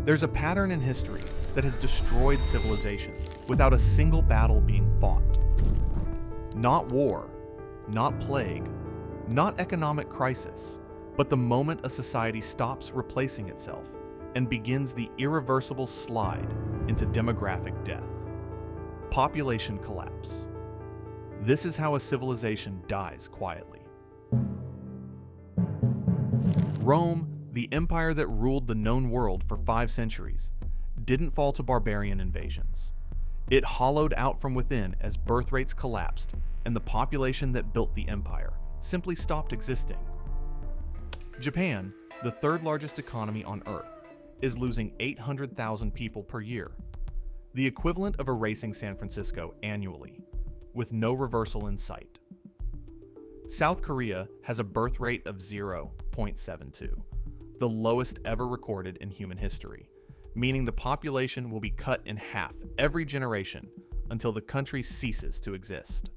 There's a pattern in history that has destroyed civilizations without a single battle being fought. Not war, not plague, not economic crisis, but the moment a society stops replacing itself and begins the irreversible slide into demographic death. Population collapse. This is how a civilization dies quietly. Rome, the empire that ruled the known world for 5 centuries, didn't fall to barbarian invasions. It hollowed out from within as birth rates collapsed and the population that built the empire simply stopped existing. Japan, the 3rd largest economy on Earth, is losing 800,000 people per year, the equivalent of erasing San Francisco annually, with no reversal in sight. South Korea has a birth rate of 0.72, the lowest ever recorded in human history, meaning the population will be cut in half every generation until the country ceases to exist.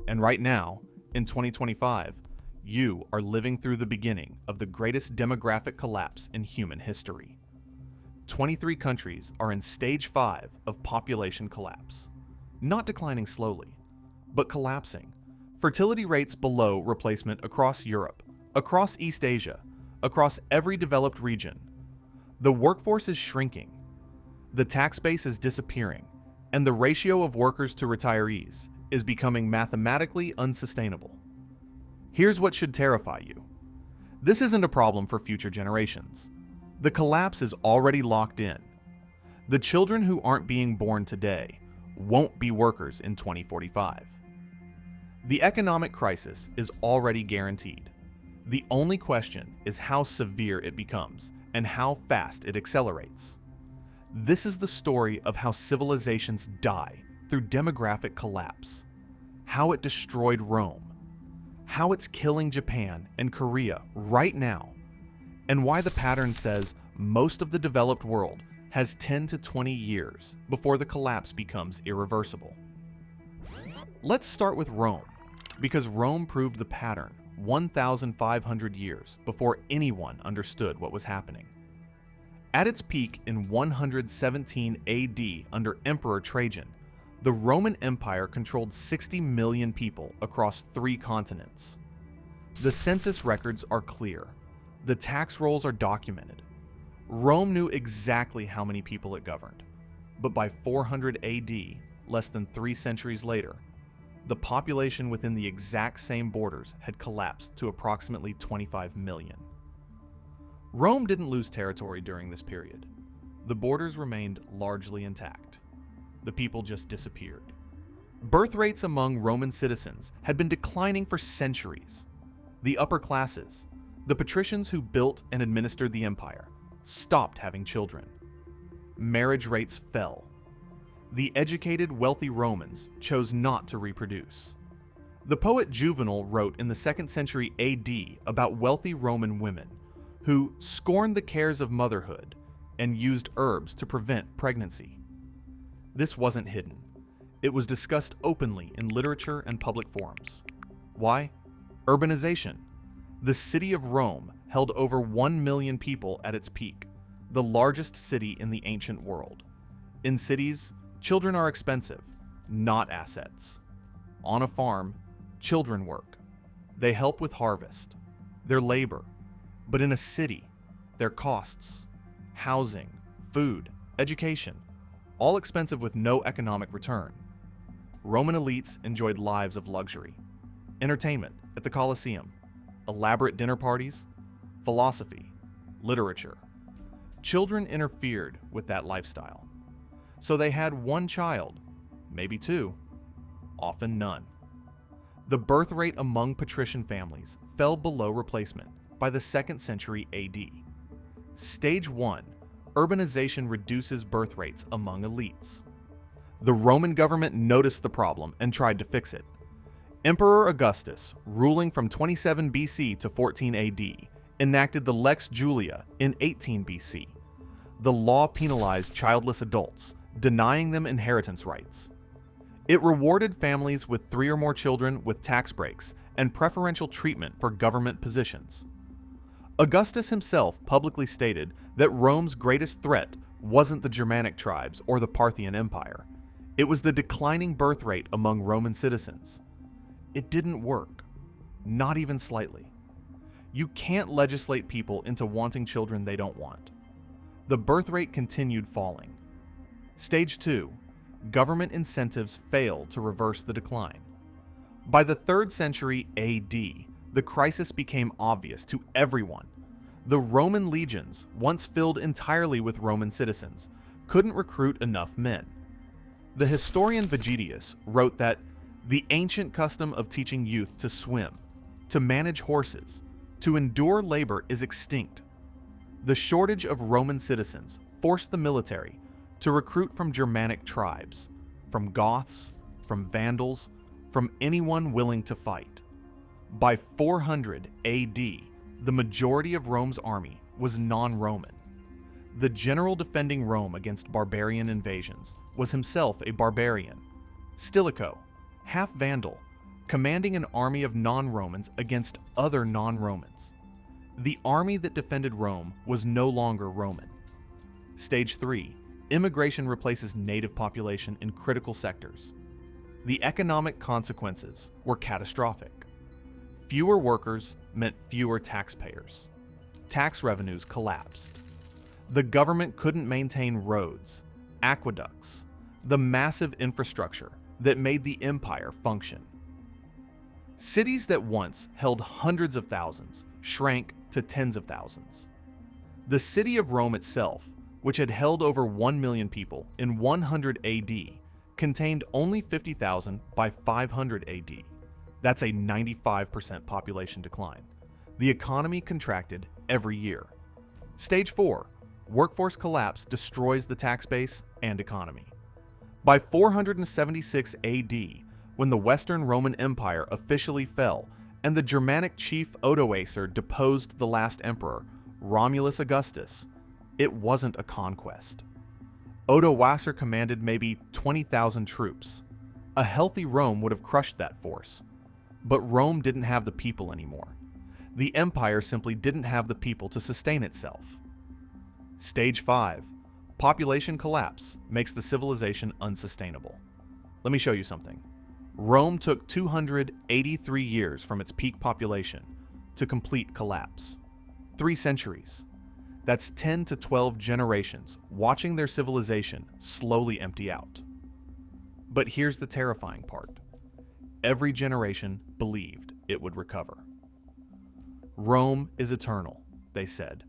And right now, in 2025, you are living through the beginning of the greatest demographic collapse in human history. 23 countries are in stage 5 of population collapse. Not declining slowly, but collapsing. Fertility rates below replacement across Europe, across East Asia, across every developed region. The workforce is shrinking. The tax base is disappearing, and the ratio of workers to retirees is becoming mathematically unsustainable. Here's what should terrify you. This isn't a problem for future generations. The collapse is already locked in. The children who aren't being born today won't be workers in 2045. The economic crisis is already guaranteed. The only question is how severe it becomes and how fast it accelerates. This is the story of how civilizations die through demographic collapse, how it destroyed Rome, how it's killing Japan and Korea right now, and why the pattern says most of the developed world has 10 to 20 years before the collapse becomes irreversible. Let's start with Rome, because Rome proved the pattern 1,500 years before anyone understood what was happening. At its peak in 117 AD under Emperor Trajan, the Roman Empire controlled 60 million people across 3 continents. The census records are clear. The tax rolls are documented. Rome knew exactly how many people it governed. But by 400 AD, less than 3 centuries later, the population within the exact same borders had collapsed to approximately 25 million. Rome didn't lose territory during this period. The borders remained largely intact. The people just disappeared. Birth rates among Roman citizens had been declining for centuries. The upper classes, the patricians who built and administered the empire, stopped having children. Marriage rates fell. The educated, wealthy Romans chose not to reproduce. The poet Juvenal wrote in the 2nd century AD about wealthy Roman women who scorned the cares of motherhood and used herbs to prevent pregnancy. This wasn't hidden. It was discussed openly in literature and public forums. Why? Urbanization. The city of Rome held over 1 million people at its peak, the largest city in the ancient world. In cities, children are expensive, not assets. On a farm, children work. They help with harvest. They're labor. But in a city, they're costs. Housing, food, education, all expensive with no economic return. Roman elites enjoyed lives of luxury. Entertainment at the Colosseum, elaborate dinner parties, philosophy, literature. Children interfered with that lifestyle. So they had 1 child, maybe 2, often none. The birth rate among patrician families fell below replacement by the 2nd century AD. Stage 1, urbanization reduces birth rates among elites. The Roman government noticed the problem and tried to fix it. Emperor Augustus, ruling from 27 BC to 14 AD, enacted the Lex Julia in 18 BC. The law penalized childless adults, denying them inheritance rights. It rewarded families with 3 or more children with tax breaks and preferential treatment for government positions. Augustus himself publicly stated that Rome's greatest threat wasn't the Germanic tribes or the Parthian Empire. It was the declining birth rate among Roman citizens. It didn't work, not even slightly. You can't legislate people into wanting children they don't want. The birth rate continued falling. Stage 2. Government incentives failed to reverse the decline. By the 3rd century AD, the crisis became obvious to everyone. The Roman legions, once filled entirely with Roman citizens, couldn't recruit enough men. The historian Vegetius wrote that the ancient custom of teaching youth to swim, to manage horses, to endure labor is extinct. The shortage of Roman citizens forced the military to recruit from Germanic tribes, from Goths, from Vandals, from anyone willing to fight. By 400 AD, the majority of Rome's army was non-Roman. The general defending Rome against barbarian invasions was himself a barbarian, Stilicho, half Vandal, commanding an army of non-Romans against other non-Romans. The army that defended Rome was no longer Roman. Stage 3. Immigration replaces native population in critical sectors. The economic consequences were catastrophic. Fewer workers meant fewer taxpayers. Tax revenues collapsed. The government couldn't maintain roads, aqueducts, the massive infrastructure that made the empire function. Cities that once held hundreds of thousands shrank to tens of thousands. The city of Rome itself, which had held over 1 million people in 100 AD, contained only 50,000 by 500 AD. That's a 95% population decline. The economy contracted every year. Stage 4. Workforce collapse destroys the tax base and economy. By 476 AD, when the Western Roman Empire officially fell and the Germanic chief Odoacer deposed the last emperor, Romulus Augustus, it wasn't a conquest. Odoacer commanded maybe 20,000 troops. A healthy Rome would have crushed that force. But Rome didn't have the people anymore. The empire simply didn't have the people to sustain itself. Stage 5. Population collapse makes the civilization unsustainable. Let me show you something. Rome took 283 years from its peak population to complete collapse. 3 centuries. That's 10 to 12 generations watching their civilization slowly empty out. But here's the terrifying part. Every generation believed it would recover. Rome is eternal, they said.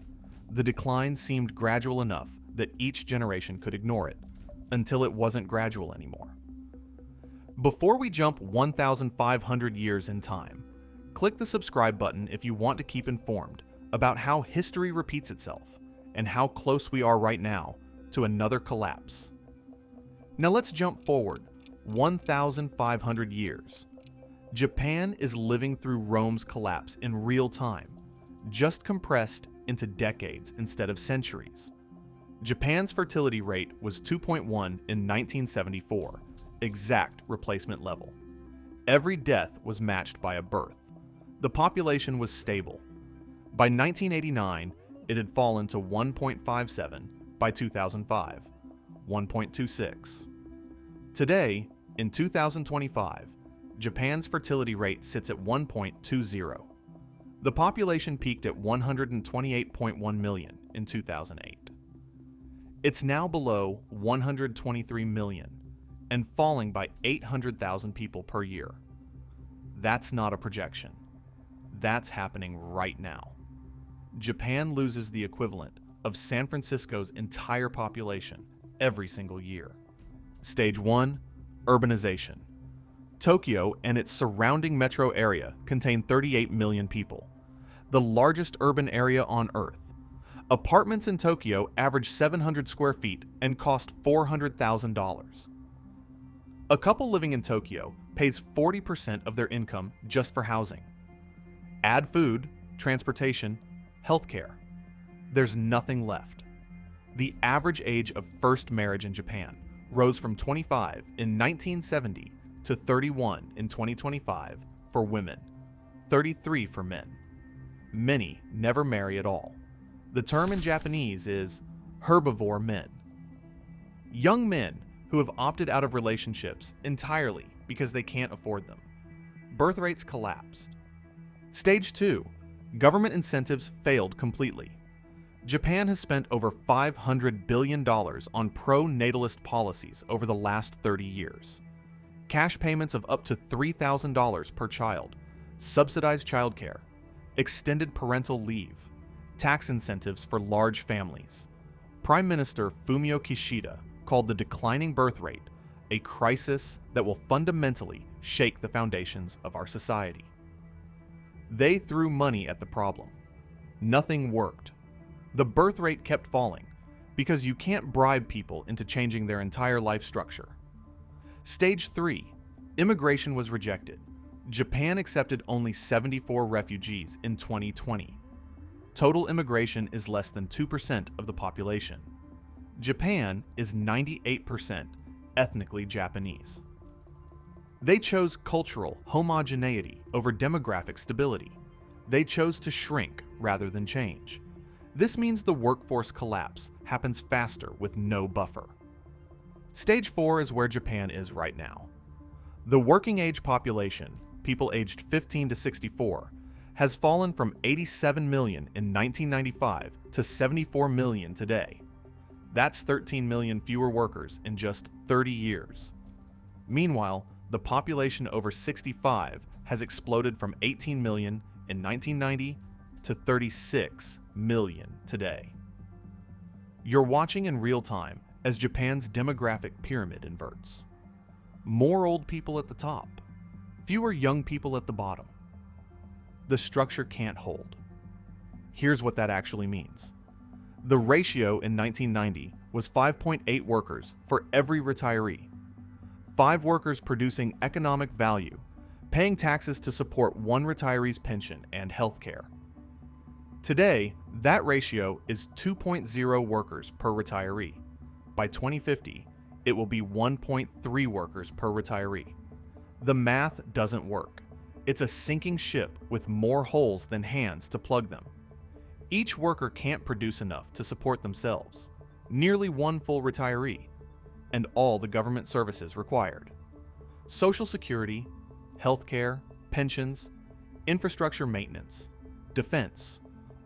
The decline seemed gradual enough that each generation could ignore it, until it wasn't gradual anymore. Before we jump 1,500 years in time, click the subscribe button if you want to keep informed about how history repeats itself and how close we are right now to another collapse. Now let's jump forward 1,500 years. Japan is living through Rome's collapse in real time, just compressed into decades instead of centuries. Japan's fertility rate was 2.1 in 1974, exact replacement level. Every death was matched by a birth. The population was stable. By 1989, it had fallen to 1.57, by 2005, 1.26. Today, in 2025, Japan's fertility rate sits at 1.20. The population peaked at 128.1 million in 2008. It's now below 123 million and falling by 800,000 people per year. That's not a projection. That's happening right now. Japan loses the equivalent of San Francisco's entire population every single year. Stage 1, urbanization. Tokyo and its surrounding metro area contain 38 million people, the largest urban area on Earth. Apartments in Tokyo average 700 square feet and cost $400,000. A couple living in Tokyo pays 40% of their income just for housing. Add food, transportation, healthcare. There's nothing left. The average age of first marriage in Japan rose from 25 in 1970 to 31 in 2025 for women, 33 for men. Many never marry at all. The term in Japanese is herbivore men. Young men who have opted out of relationships entirely because they can't afford them. Birth rates collapsed. Stage 2. Government incentives failed completely. Japan has spent over $500 billion on pro-natalist policies over the last 30 years. Cash payments of up to $3,000 per child, subsidized childcare, extended parental leave, tax incentives for large families. Prime Minister Fumio Kishida called the declining birth rate a crisis that will fundamentally shake the foundations of our society. They threw money at the problem. Nothing worked. The birth rate kept falling because you can't bribe people into changing their entire life structure. Stage 3. Immigration was rejected. Japan accepted only 74 refugees in 2020. Total immigration is less than 2% of the population. Japan is 98% ethnically Japanese. They chose cultural homogeneity over demographic stability. They chose to shrink rather than change. This means the workforce collapse happens faster with no buffer. Stage 4 is where Japan is right now. The working age population, people aged 15 to 64, has fallen from 87 million in 1995 to 74 million today. That's 13 million fewer workers in just 30 years. Meanwhile, the population over 65 has exploded from 18 million in 1990 to 36 million today. You're watching in real time as Japan's demographic pyramid inverts. More old people at the top, fewer young people at the bottom. The structure can't hold. Here's what that actually means. The ratio in 1990 was 5.8 workers for every retiree. 5 workers producing economic value, paying taxes to support one retiree's pension and health care. Today, that ratio is 2.0 workers per retiree. By 2050, it will be 1.3 workers per retiree. The math doesn't work. It's a sinking ship with more holes than hands to plug them. Each worker can't produce enough to support themselves, nearly one full retiree, and all the government services required. Social security, healthcare, pensions, infrastructure maintenance, defense,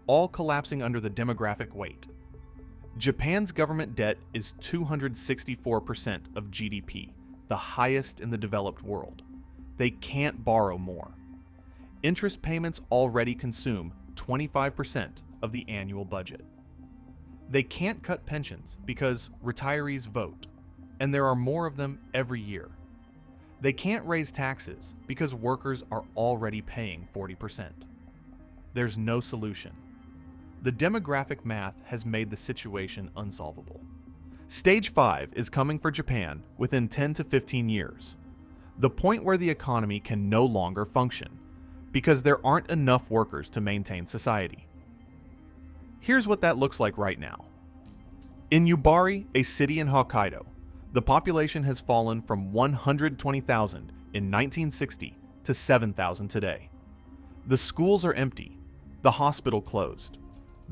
all collapsing under the demographic weight. Japan's government debt is 264% of GDP, the highest in the developed world. They can't borrow more. Interest payments already consume 25% of the annual budget. They can't cut pensions because retirees vote, and there are more of them every year. They can't raise taxes because workers are already paying 40%. There's no solution. The demographic math has made the situation unsolvable. Stage 5 is coming for Japan within 10 to 15 years, the point where the economy can no longer function because there aren't enough workers to maintain society. Here's what that looks like right now. In Yubari, a city in Hokkaido, the population has fallen from 120,000 in 1960 to 7,000 today. The schools are empty, the hospital closed,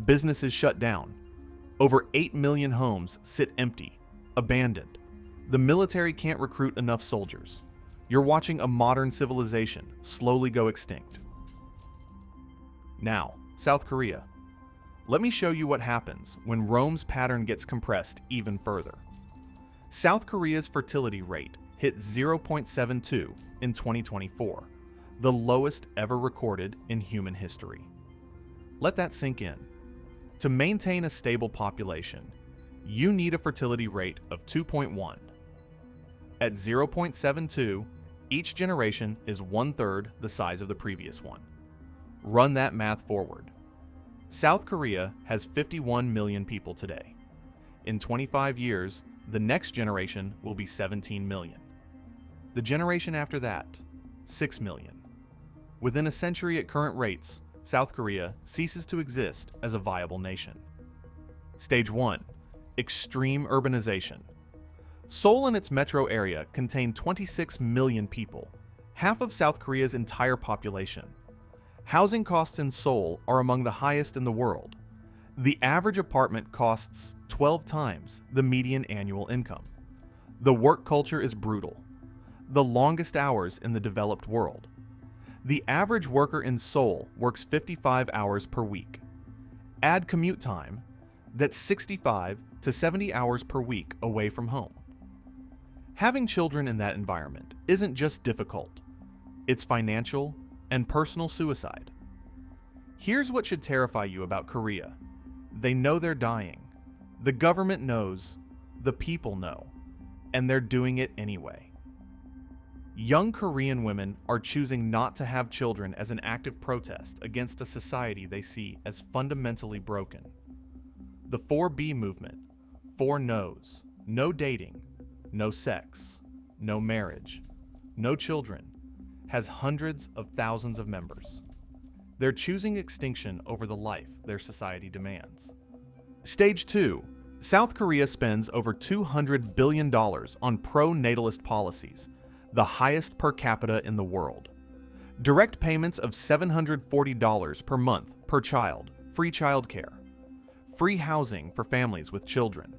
businesses shut down. Over 8 million homes sit empty, abandoned. The military can't recruit enough soldiers. You're watching a modern civilization slowly go extinct. Now, South Korea. Let me show you what happens when Rome's pattern gets compressed even further. South Korea's fertility rate hit 0.72 in 2024, the lowest ever recorded in human history. Let that sink in. To maintain a stable population, you need a fertility rate of 2.1. At 0.72, each generation is 1/3 the size of the previous one. Run that math forward. South Korea has 51 million people today. In 25 years, the next generation will be 17 million. The generation after that, 6 million. Within a century at current rates, South Korea ceases to exist as a viable nation. Stage 1. Extreme urbanization. Seoul and its metro area contain 26 million people, half of South Korea's entire population. Housing costs in Seoul are among the highest in the world. The average apartment costs 12 times the median annual income. The work culture is brutal, the longest hours in the developed world. The average worker in Seoul works 55 hours per week. Add commute time, that's 65 to 70 hours per week away from home. Having children in that environment isn't just difficult, it's financial and personal suicide. Here's what should terrify you about Korea. They know they're dying. The government knows, the people know, and they're doing it anyway. Young Korean women are choosing not to have children as an act of protest against a society they see as fundamentally broken. The 4B movement, 4 no's, no dating, no sex, no marriage, no children, has hundreds of thousands of members. They're choosing extinction over the life their society demands. Stage 2. South Korea spends over $200 billion on pro-natalist policies, the highest per capita in the world. Direct payments of $740 per month per child, free childcare, free housing for families with children.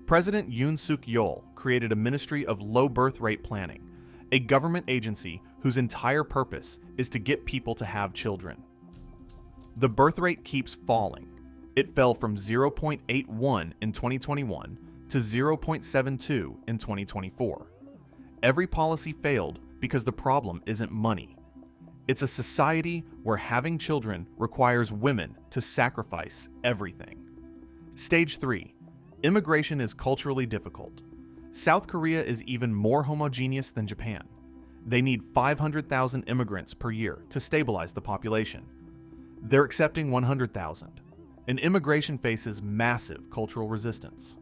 President Yoon Suk-yeol created a Ministry of Low Birth Rate Planning, a government agency whose entire purpose is to get people to have children. The birth rate keeps falling. It fell from 0.81 in 2021 to 0.72 in 2024. Every policy failed because the problem isn't money. It's a society where having children requires women to sacrifice everything. Stage 3. Immigration is culturally difficult. South Korea is even more homogeneous than Japan. They need 500,000 immigrants per year to stabilize the population. They're accepting 100,000, and immigration faces massive cultural resistance.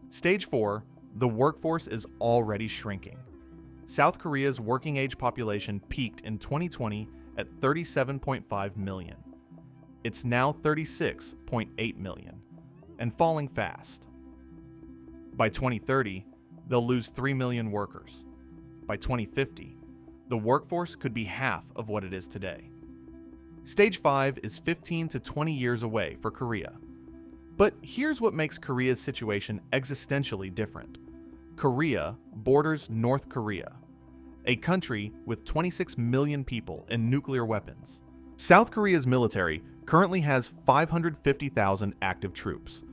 Stage 4. The workforce is already shrinking. South Korea's working age population peaked in 2020 at 37.5 million. It's now 36.8 million, and falling fast. By 2030, they'll lose 3 million workers. By 2050, the workforce could be half of what it is today. Stage 5 is 15 to 20 years away for Korea. But here's what makes Korea's situation existentially different. Korea borders North Korea, a country with 26 million people and nuclear weapons. South Korea's military currently has 550,000 active troops.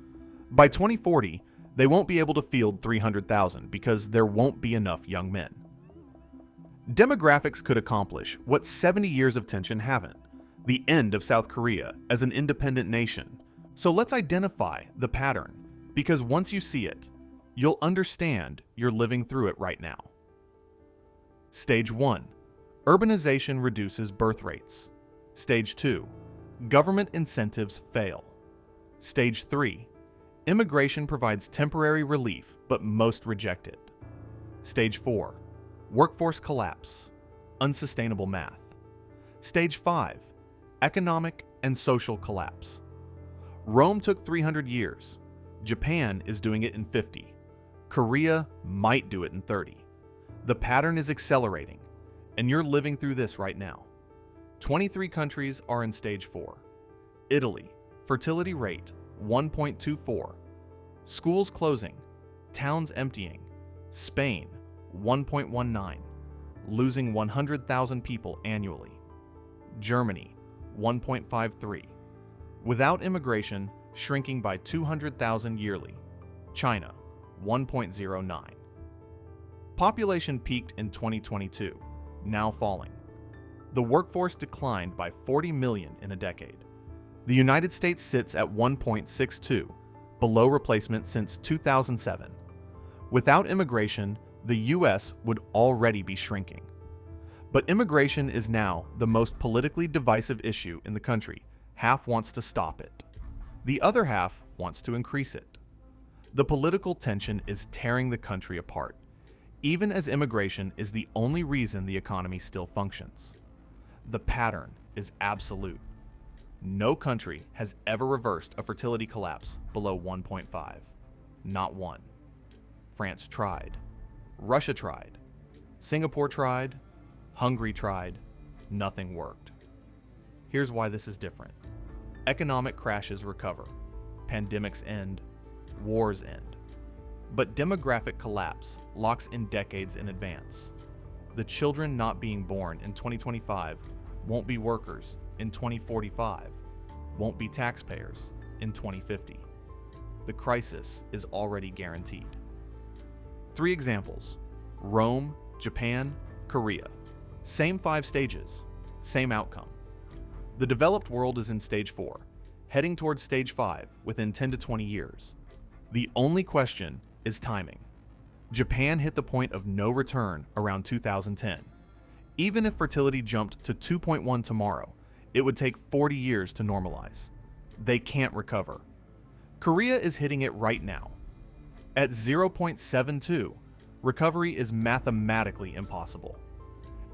By 2040, they won't be able to field 300,000 because there won't be enough young men. Demographics could accomplish what 70 years of tension haven't: the end of South Korea as an independent nation. So let's identify the pattern, because once you see it, you'll understand you're living through it right now. Stage 1. Urbanization reduces birth rates. Stage 2. Government incentives fail. Stage 3. Immigration provides temporary relief, but most reject it. Stage 4. Workforce collapse. Unsustainable math. Stage 5. Economic and social collapse. Rome took 300 years. Japan is doing it in 50. Korea might do it in 30. The pattern is accelerating, and you're living through this right now. 23 countries are in Stage 4. Italy, fertility rate 1.24. Schools closing, towns emptying. Spain, 1.19, losing 100,000 people annually. Germany, 1.53. Without immigration, shrinking by 200,000 yearly. China, 1.09. Population peaked in 2022, now falling. The workforce declined by 40 million in a decade. The United States sits at 1.62, below replacement since 2007. Without immigration, the US would already be shrinking. But immigration is now the most politically divisive issue in the country. Half wants to stop it. The other half wants to increase it. The political tension is tearing the country apart, even as immigration is the only reason the economy still functions. The pattern is absolute. No country has ever reversed a fertility collapse below 1.5. Not one. France tried. Russia tried. Singapore tried. Hungary tried. Nothing worked. Here's why this is different. Economic crashes recover, pandemics end, wars end. But demographic collapse locks in decades in advance. The children not being born in 2025 won't be workers in 2045, won't be taxpayers in 2050. The crisis is already guaranteed. 3 examples: Rome, Japan, Korea. Same 5 stages, same outcome. The developed world is in stage 4, heading towards stage 5 within 10 to 20 years. The only question is timing. Japan hit the point of no return around 2010. Even if fertility jumped to 2.1 tomorrow, it would take 40 years to normalize. They can't recover. Korea is hitting it right now. At 0.72, recovery is mathematically impossible.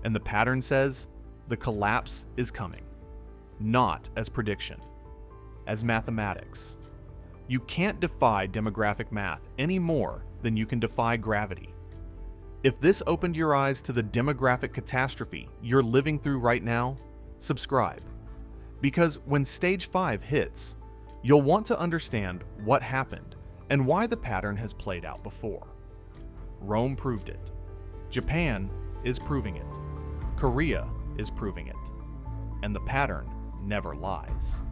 And the pattern says the collapse is coming, not as prediction, as mathematics. You can't defy demographic math any more than you can defy gravity. If this opened your eyes to the demographic catastrophe you're living through right now, subscribe. Because when stage 5 hits, you'll want to understand what happened and why the pattern has played out before. Rome proved it. Japan is proving it. Korea is proving it. And the pattern never lies.